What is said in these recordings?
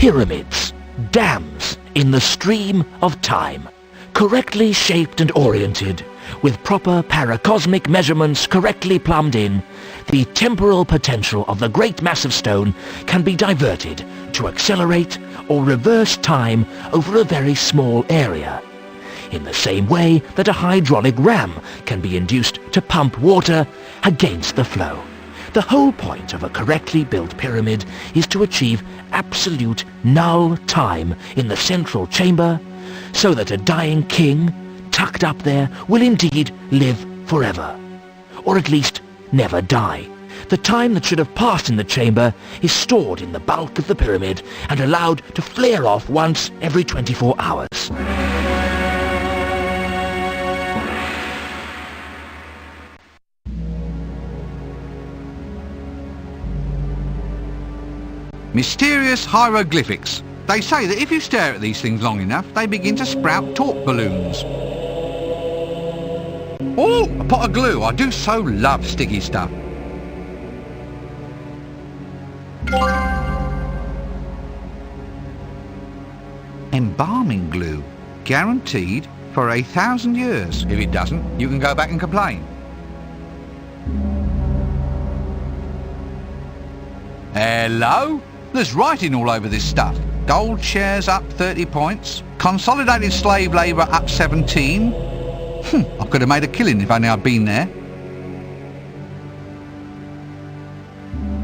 Pyramids, dams in the stream of time, correctly shaped and oriented, with proper paracosmic measurements correctly plumbed in, the temporal potential of the great mass of stone can be diverted to accelerate or reverse time over a very small area, in the same way that a hydraulic ram can be induced to pump water against the flow. The whole point of a correctly built pyramid is to achieve absolute null time in the central chamber, so that a dying king, tucked up there, will indeed live forever, or at least never die. The time that should have passed in the chamber is stored in the bulk of the pyramid and allowed to flare off once every 24 hours. Mysterious hieroglyphics. They say that if you stare at these things long enough, they begin to sprout talk balloons. Oh, a pot of glue. I do so love sticky stuff. Embalming glue. Guaranteed for 1,000 years. If it doesn't, you can go back and complain. Hello? There's writing all over this stuff. Gold shares up 30 points. Consolidated slave labour up 17. I could have made a killing if only I'd been there.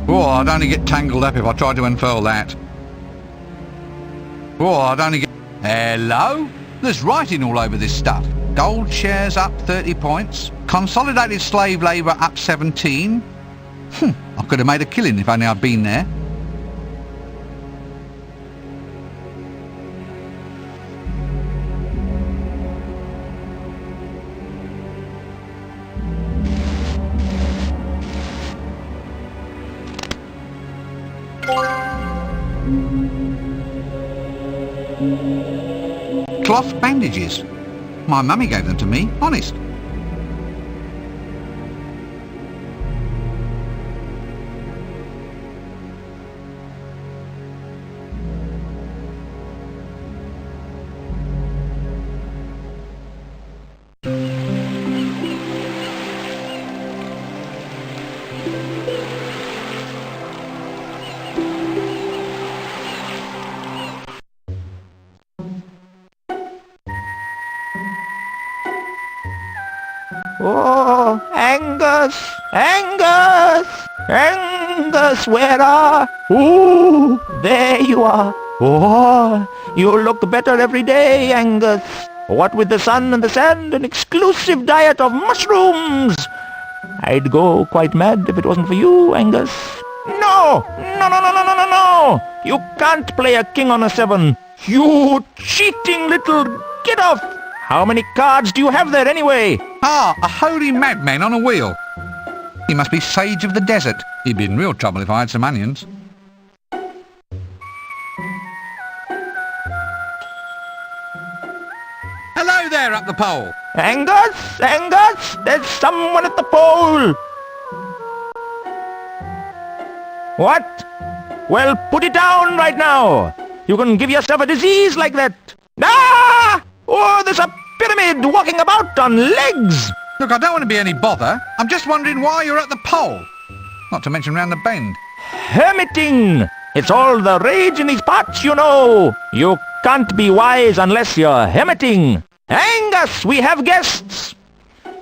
Oh, I'd only get tangled up if I tried to unfurl that. Oh, I'd only get... Hello? There's writing all over this stuff. Gold shares up 30 points. Consolidated slave labour up 17. I could have made a killing if only I'd been there. Cloth bandages. My mummy gave them to me, honest. Oh, Angus! Angus! Angus, where are... Ooh, there you are. Oh, you look better every day, Angus. What with the sun and the sand, an exclusive diet of mushrooms. I'd go quite mad if it wasn't for you, Angus. No! No, no, no, no, no, no, no! You can't play a king on a 7. You cheating little... Get off! How many cards do you have there anyway? Ah, a holy madman on a wheel. He must be sage of the desert. He'd be in real trouble if I had some onions. Hello there up the pole. Angus! Angus! There's someone at the pole! What? Well, put it down right now. You can give yourself a disease like that. Ah! Oh, there's a pyramid walking about on legs! Look, I don't want to be any bother. I'm just wondering why you're at the pole. Not to mention round the bend. Hermiting! It's all the rage in these parts, you know. You can't be wise unless you're hermiting. Angus, we have guests.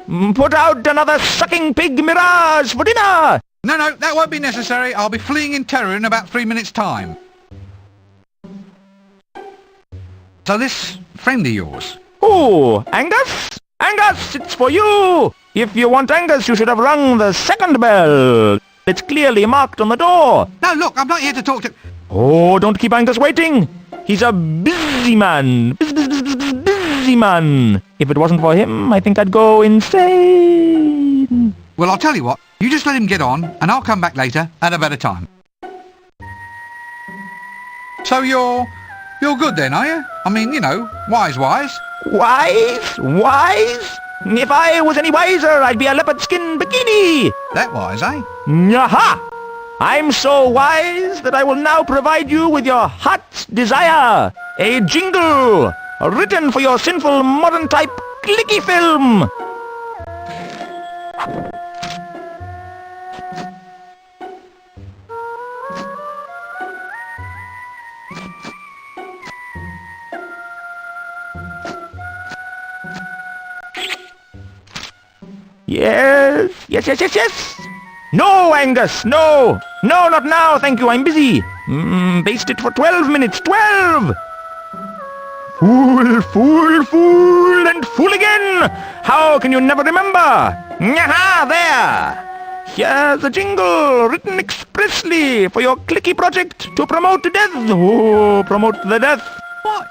Put out another sucking pig mirage for dinner. No, no, that won't be necessary. I'll be fleeing in terror in about 3 minutes' time. So this friend of yours? Oh, Angus? Angus, it's for you! If you want Angus, you should have rung the second bell. It's clearly marked on the door. No, look, I'm not here to talk to... Oh, don't keep Angus waiting. He's a busy man. Busy man. If it wasn't for him, I think I'd go insane. Well, I'll tell you what. You just let him get on, and I'll come back later at a better time. So you're good then, are you? I mean, you know, wise. Wise? Wise? If I was any wiser, I'd be a leopard skin bikini. That wise, eh? Yaha! I'm so wise that I will now provide you with your heart's desire. A jingle written for your sinful modern type clicky film. Yes. No, Angus, no. No, not now, thank you, I'm busy. Baste it for 12 minutes, 12! Fool, and fool again! How can you never remember? Aha, there! Here's a jingle written expressly for your clicky project to promote death. Oh, promote the death. What?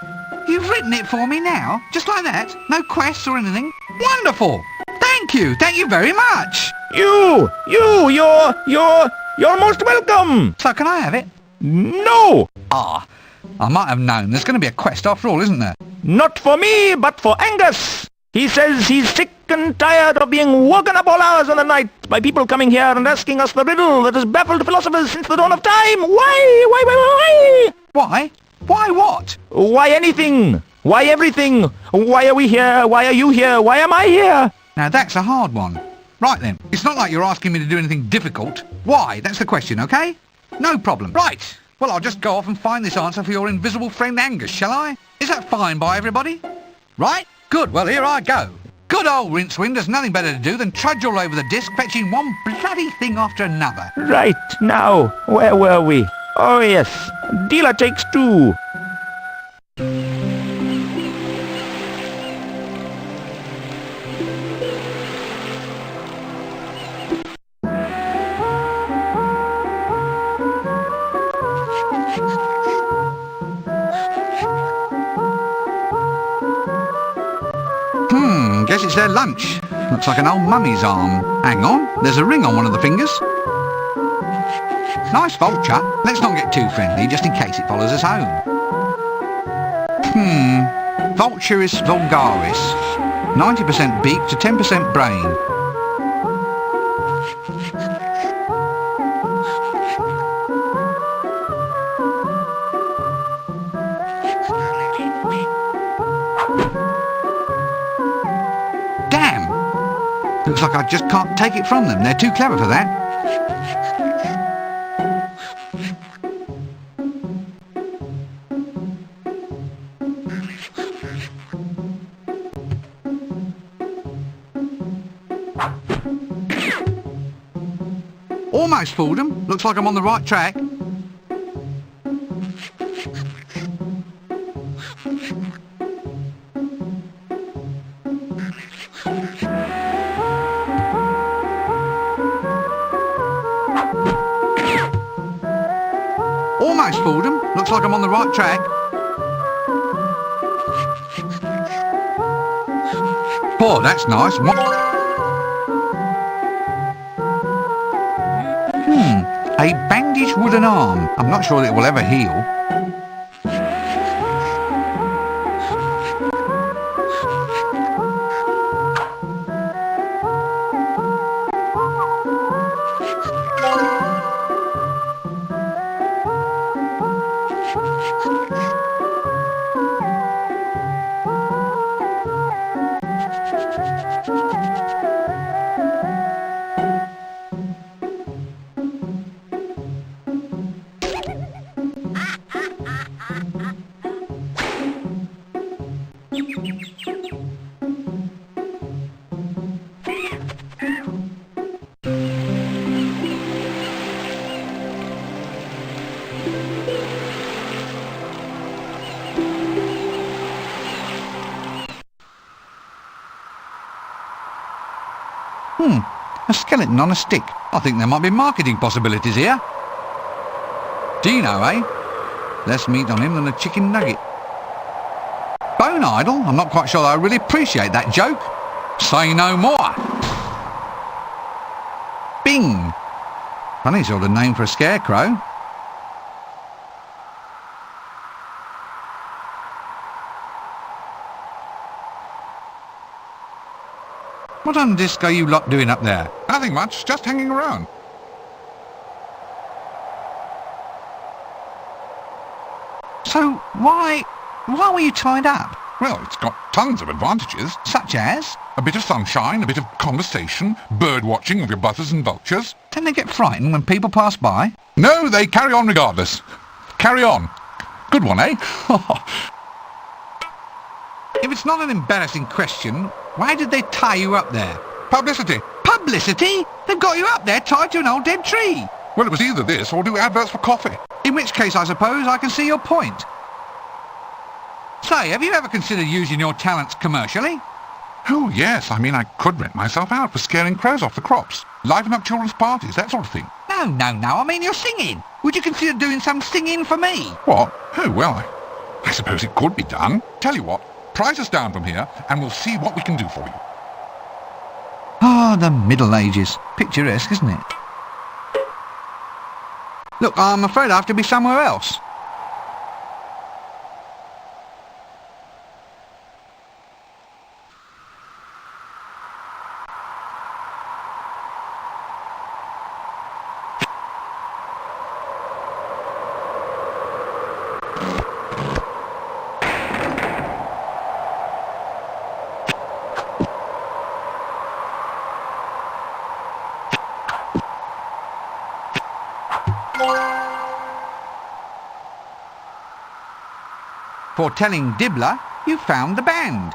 You've written it for me now? Just like that? No quests or anything? Wonderful! Thank you very much! You're most welcome! So can I have it? No! Ah, I might have known. There's going to be a quest after all, isn't there? Not for me, but for Angus! He says he's sick and tired of being woken up all hours of the night by people coming here and asking us the riddle that has baffled philosophers since the dawn of time. Why? Why? Why what? Why anything? Why everything? Why are we here? Why are you here? Why am I here? Now that's a hard one. Right then, it's not like you're asking me to do anything difficult. Why? That's the question, okay? No problem. Right. Well, I'll just go off and find this answer for your invisible friend Angus, shall I? Is that fine by everybody? Right? Good. Well, here I go. Good old Rincewind has nothing better to do than trudge all over the disc, fetching one bloody thing after another. Right. Now, where were we? Oh, yes. Dealer takes two. Guess it's their lunch. Looks like an old mummy's arm. Hang on, there's a ring on one of the fingers. Nice vulture. Let's not get too friendly, just in case it follows us home. Vulturus vulgaris. 90% beak to 10% brain. Looks like I just can't take it from them. They're too clever for that. Almost fooled them. Looks like I'm on the right track. Almost fooled him. Looks like I'm on the right track. Oh, that's nice. A bandaged wooden arm. I'm not sure that it will ever heal. A skeleton on a stick. I think there might be marketing possibilities here. Dino, eh? Less meat on him than a chicken nugget. Bone idol? I'm not quite sure that I really appreciate that joke. Say no more. Bing. Funny sort of name for a scarecrow. What on disc are you lot doing up there? Nothing much, just hanging around. Why were you tied up? Well, it's got tons of advantages. Such as? A bit of sunshine, a bit of conversation, bird watching of your buzzers and vultures. Don't they get frightened when people pass by? No, they carry on regardless. Carry on. Good one, eh? If it's not an embarrassing question, why did they tie you up there? Publicity. Publicity? They've got you up there tied to an old dead tree. Well, it was either this or do adverts for coffee. In which case, I suppose, I can see your point. Say, have you ever considered using your talents commercially? Oh, yes. I mean, I could rent myself out for scaring crows off the crops. Liven up children's parties, that sort of thing. No. I mean, you're singing. Would you consider doing some singing for me? What? Oh, well, I suppose it could be done. Tell you what, prize us down from here and we'll see what we can do for you. Ah, the Middle Ages. Picturesque, isn't it? Look, I'm afraid I have to be somewhere else. For telling Dibbler you found the band.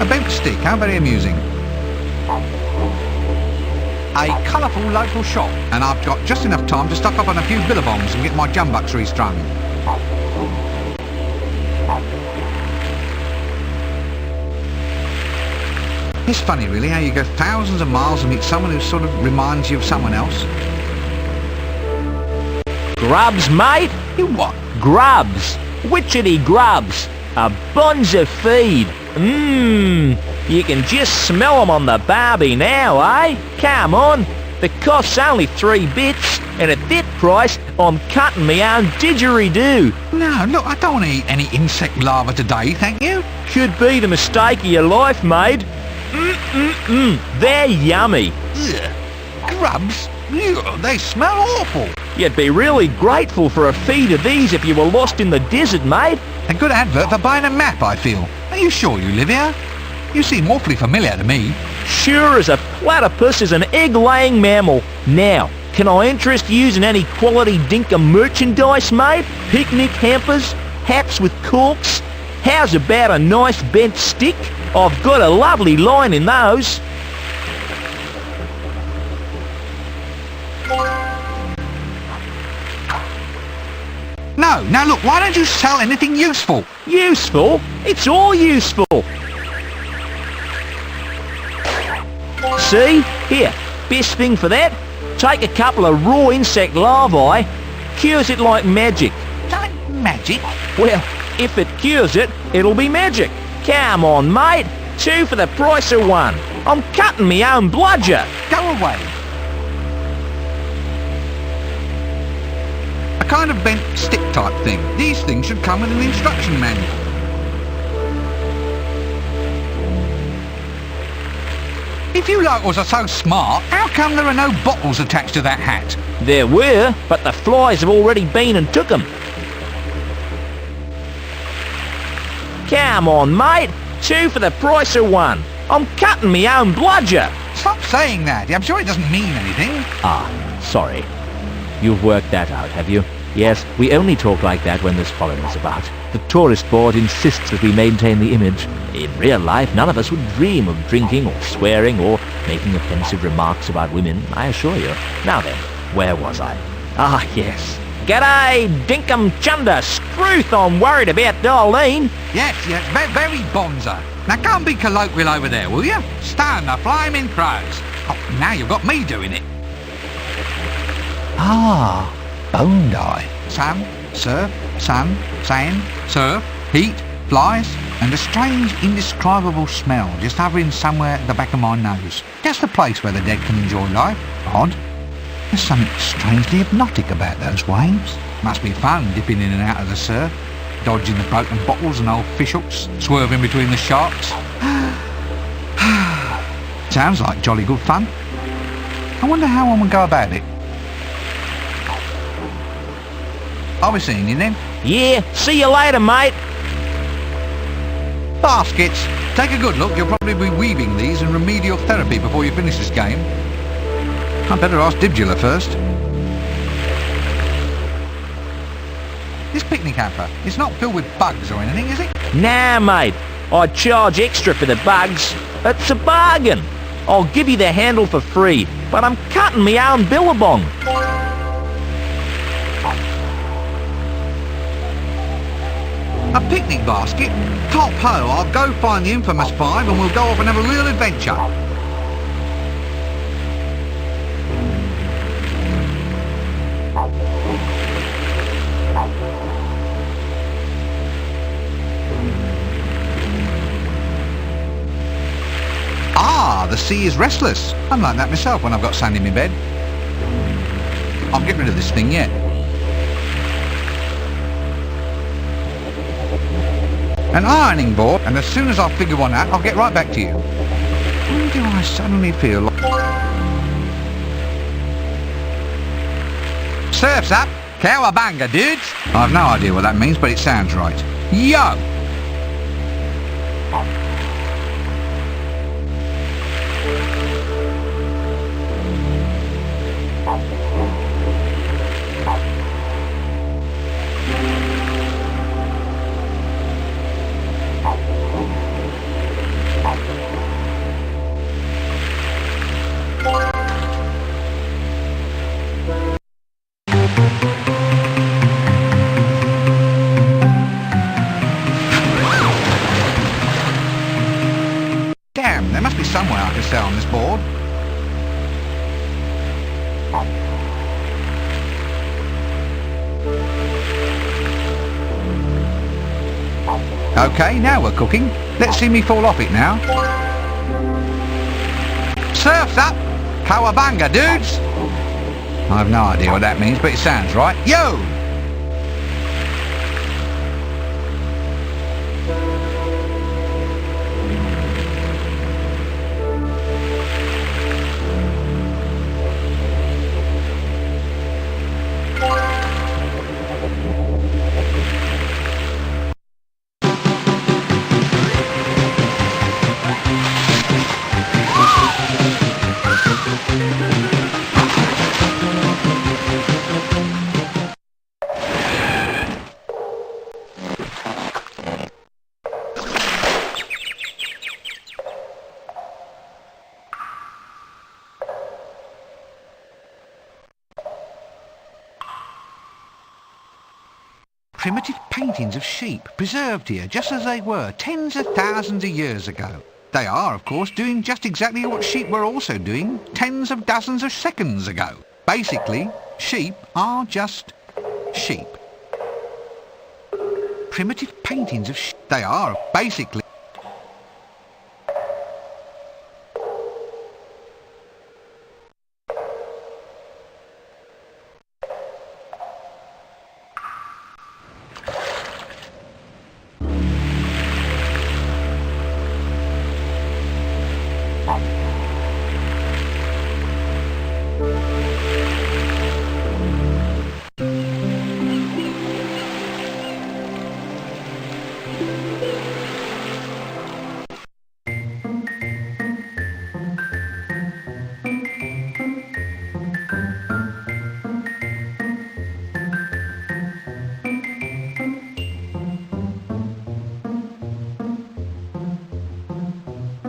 A bent stick, how very amusing. A colourful local shop, and I've got just enough time to stock up on a few billabongs and get my jumbucks restrung. It's funny really how you go thousands of miles and meet someone who sort of reminds you of someone else. Grubs, mate? You what? Grubs. Witchetty grubs. A bonza feed. You can just smell 'em on the barbie now, eh? Come on. The cost's only 3 bits, and at that price, I'm cutting me own didgeridoo. No, look, I don't want to eat any insect larvae today, thank you. Could be the mistake of your life, mate. They're yummy. Ugh. Grubs? Ugh, they smell awful. You'd be really grateful for a feed of these if you were lost in the desert, mate. A good advert for buying a map, I feel. Are you sure you live here? You seem awfully familiar to me. Sure as a platypus is an egg-laying mammal. Now, can I interest you in any quality dinkum merchandise, mate? Picnic hampers? Hats with corks? How's about a nice bent stick? I've got a lovely line in those. No, now look, why don't you sell anything useful? Useful? It's all useful. See? Here, best thing for that? Take a couple of raw insect larvae, cures it like magic. Like magic? Well, if it cures it, it'll be magic. Come on, mate. 2 for the price of 1. I'm cutting me own bludger. Go away. A kind of bent stick type thing. These things should come with an instruction manual. If you locals are so smart, how come there are no bottles attached to that hat? There were, but the flies have already been and took 'em. Come on, mate. 2 for the price of 1. I'm cutting me own bludger. Stop saying that. I'm sure it doesn't mean anything. Ah, sorry. You've worked that out, have you? Yes, we only talk like that when there's foreigners about. The tourist board insists that we maintain the image. In real life, none of us would dream of drinking or swearing or making offensive remarks about women, I assure you. Now then, where was I? Ah, yes. G'day, Dinkum Chunder, Scrooth, I'm worried about Darlene. Yes, very bonza. Now go and be colloquial over there, will you? Stand the flaming crows. Oh, now you've got me doing it. Ah, bone dye. Sun, surf, sun, sand, surf, heat, Flies, and a strange, indescribable smell just hovering somewhere at the back of my nose. Just the place where the dead can enjoy life. Odd. There's something strangely hypnotic about those waves. Must be fun dipping in and out of the surf, dodging the broken bottles and old fish hooks, swerving between the sharks. Sounds like jolly good fun. I wonder how one would go about it. I'll be seeing you then. Yeah, see you later, mate. Baskets. Take a good look. You'll probably be weaving these in remedial therapy before you finish this game. I'd better ask Dibdula first. This picnic hamper, it's not filled with bugs or anything, is it? Nah, mate. I'd charge extra for the bugs. It's a bargain. I'll give you the handle for free, but I'm cutting me own billabong. A picnic basket? Top ho, I'll go find the infamous five and we'll go off and have a real adventure. Ah, the sea is restless. I'm like that myself when I've got sand in my bed. I'll get rid of this thing yet. An ironing board, and as soon as I figure one out, I'll get right back to you. When do I suddenly feel like... Surf's up! Cowabunga, dudes! I've no idea what that means, but it sounds right. Yo! Damn, there must be somewhere I can sell on this board. Okay, now we're cooking. Let's see me fall off it now. Surf's up! Cowabunga, dudes! I have no idea what that means, but it sounds right. Yo! Primitive paintings of sheep, preserved here just as they were tens of thousands of years ago. They are, of course, doing just exactly what sheep were also doing tens of dozens of seconds ago. Basically, sheep are just sheep. Primitive paintings of sheep. They are, basically...